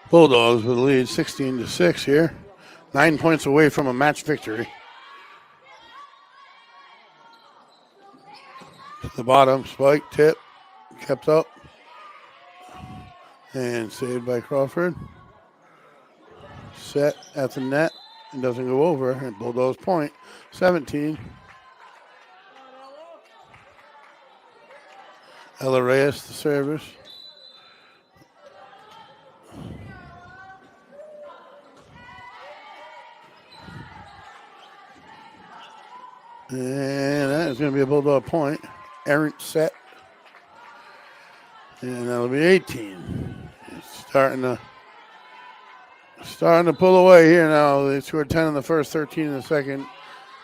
A: Bulldogs with a lead 16-6 here. 9 points away from a match victory. To the bottom, spike, tip, kept up. And saved by Crawford. Set at the net and doesn't go over. And Bulldogs point, 17. Ella Reyes, the service. And that is going to be a Bulldog point. Errant set. And that'll be 18. It's starting to pull away here now. They scored 10 in the first, 13 in the second.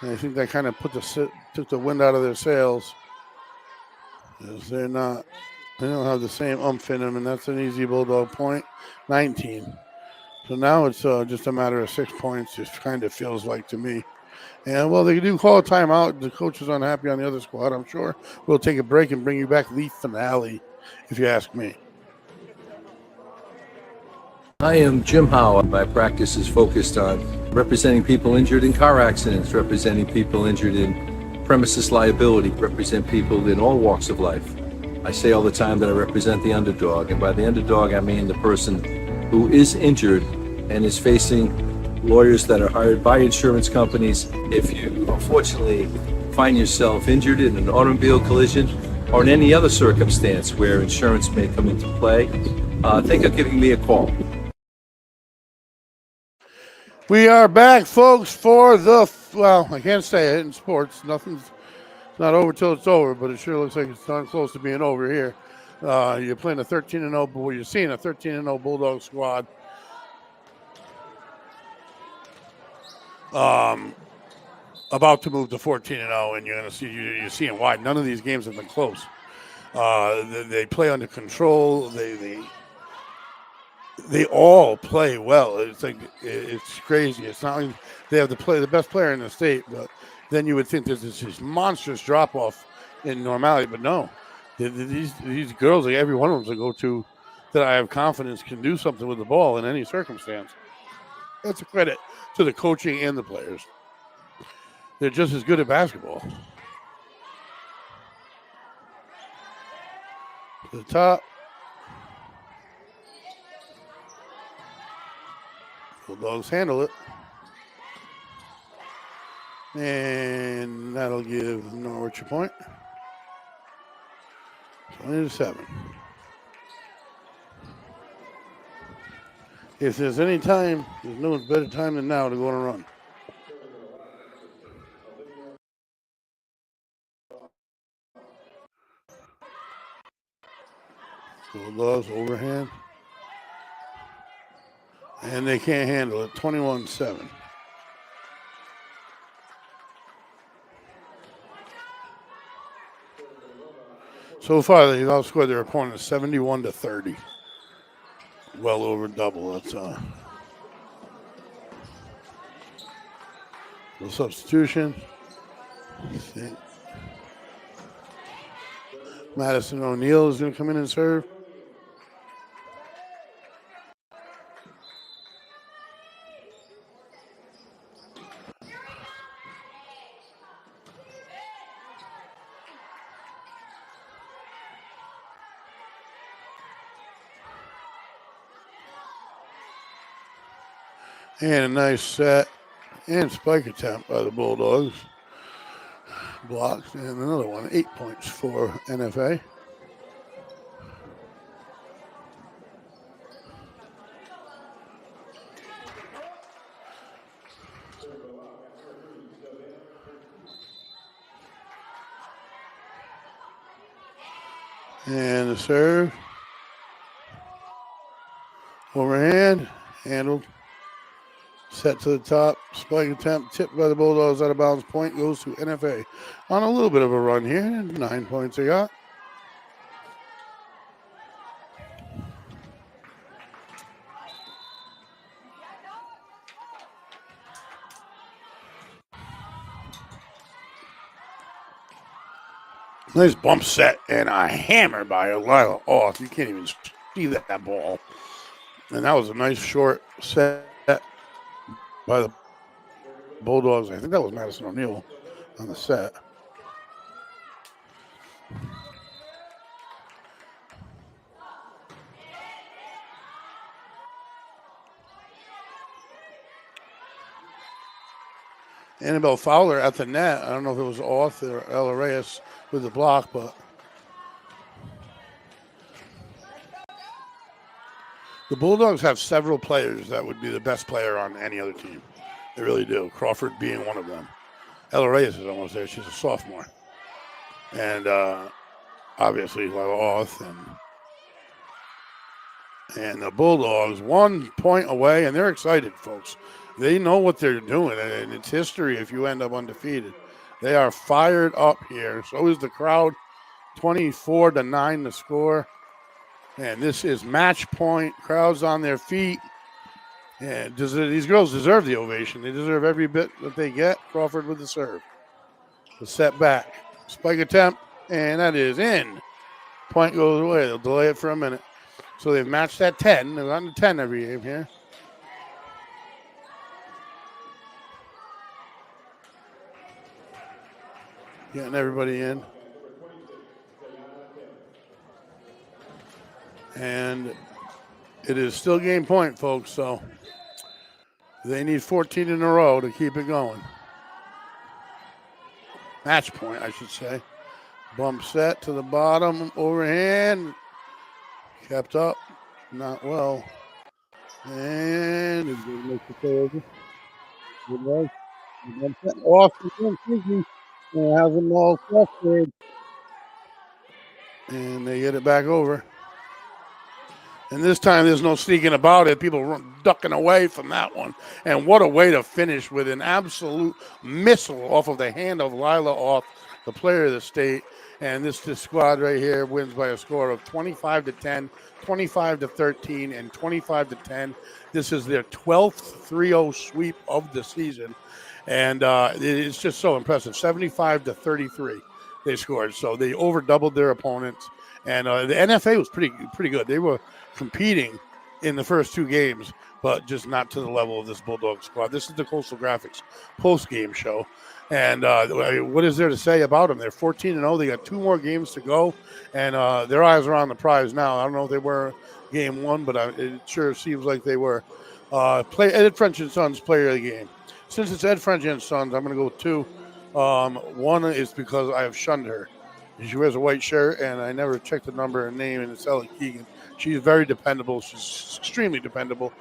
A: And I think that kind of took the wind out of their sails. Because they don't have the same umph in them, and that's an easy Bulldog point. 19. So now it's just a matter of 6 points. It kind of feels like to me. And, well, they do call a timeout. The coach is unhappy on the other squad, I'm sure. We'll take a break and bring you back the finale, if you ask me.
I: I am Jim Howe. My practice is focused on representing people injured in car accidents, representing people injured in premises liability, represent people in all walks of life. I say all the time that I represent the underdog, and by the underdog I mean the person who is injured and is facing lawyers that are hired by insurance companies. If you unfortunately find yourself injured in an automobile collision or in any other circumstance where insurance may come into play, think of giving me a call.
A: We are back, folks, for I can't say it in sports. Nothing's not over till it's over, but it sure looks like it's darn close to being over here. You're playing a 13-0, but you're seeing a 13-0 Bulldog squad. About to move to 14-0, and you're seeing why. None of these games have been close. They play under control. They all play well. It's crazy. It's not like they have the best player in the state, but then you would think there's this monstrous drop off in normality, but no. These girls, like every one of them, to go to that I have confidence can do something with the ball in any circumstance. That's a credit to the coaching and the players. They're just as good at basketball. To the top. Bulldogs handle it. And that'll give Norwich a point. 20-7. If there's any time, there's no better time than now to go on a run. Bulldogs overhand. And they can't handle it. 21-7. So far, they've outscored their opponent 71-30. well over double. That's the substitution. Madison O'Neill is going to come in and serve. And a nice set and spike attempt by the Bulldogs. Blocks and another one. 8 points for NFA. And the serve. Overhand. Handled. Set to the top. Spike attempt. Tipped by the Bulldogs. Out of bounds. Point goes to NFA. On a little bit of a run here. 9 points they got. Nice bump set and a hammer by Lila off. You can't even see that ball. And that was a nice short set by the Bulldogs. I think that was Madison O'Neill on the set. Annabelle Fowler at the net. I don't know if it was off or Ella Reyes with the block, but the Bulldogs have several players that would be the best player on any other team. They really do. Crawford being one of them. Ella Reyes is almost there. She's a sophomore. And obviously Lila Oth and the Bulldogs 1 point away, and they're excited, folks. They know what they're doing, and it's history if you end up undefeated. They are fired up here. So is the crowd. 24-9 the score. And this is match point. Crowd's on their feet. And these girls deserve the ovation. They deserve every bit that they get. Crawford with the serve. The set back. Spike attempt, and that is in. Point goes away. They'll delay it for a minute. So they've matched at 10. They've gotten to 10 every game here. Getting everybody in. And it is still game point, folks, so they need 14 in a row to keep it going. Match point, I should say. Bump set to the bottom, overhand. Kept up, not well. And it's going to make the play over. Good luck. Bump set off again, excuse me. And has them all frustrated. And they get it back over. And this time there's no sneaking about it. People ducking away from that one. And what a way to finish with an absolute missile off of the hand of Lila Oth, the player of the state. And this squad right here wins by a score of 25-10, 25-13, and 25-10. This is their 12th 3-0 sweep of the season. And it's just so impressive. 75-33 they scored. So they over doubled their opponents. And the NFA was pretty good. They were competing in the first two games, but just not to the level of this Bulldog squad. This is the Coastal Graphics postgame show. And what is there to say about them? They're 14-0. They got 2 more games to go, and their eyes are on the prize now. I don't know if they were game 1, but it sure seems like they were. Ed French and Sons player of the game. Since it's Ed French and Sons, I'm going to go with 2. One is because I have shunned her. She wears a white shirt, and I never checked the number and name, and it's Ellie Keegan. She's very dependable. She's extremely dependable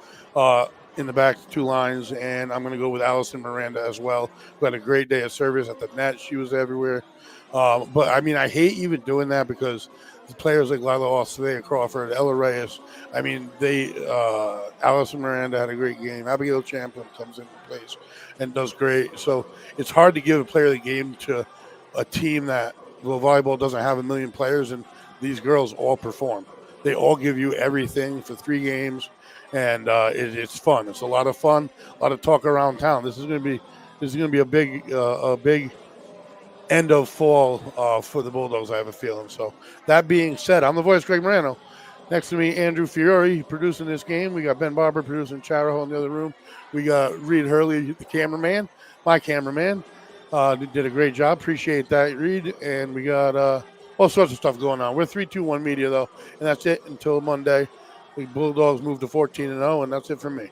A: in the back 2 lines, and I'm going to go with Allison Miranda as well, who had a great day of service at the net. She was everywhere. But, I mean, I hate even doing that because the players like Lila Ossea Crawford, Ella Reyes, I mean, Allison Miranda had a great game. Abigail Champlin comes into place and does great. So it's hard to give a player of the game to a team that volleyball doesn't have a million players, and these girls all perform. They all give you everything for 3 games, and it's fun. It's a lot of fun, a lot of talk around town. This is going to be a big end of fall for the Bulldogs, I have a feeling. So that being said, I'm the voice, Greg Morano. Next to me, Andrew Fiore producing this game. We got Ben Barber producing Charaho in the other room. We got Reed Hurley, the cameraman, my cameraman. Did a great job. Appreciate that, Reed. And we got all sorts of stuff going on. We're 3-2-1 media, though, and that's it until Monday. The Bulldogs move to 14-0, and that's it for me.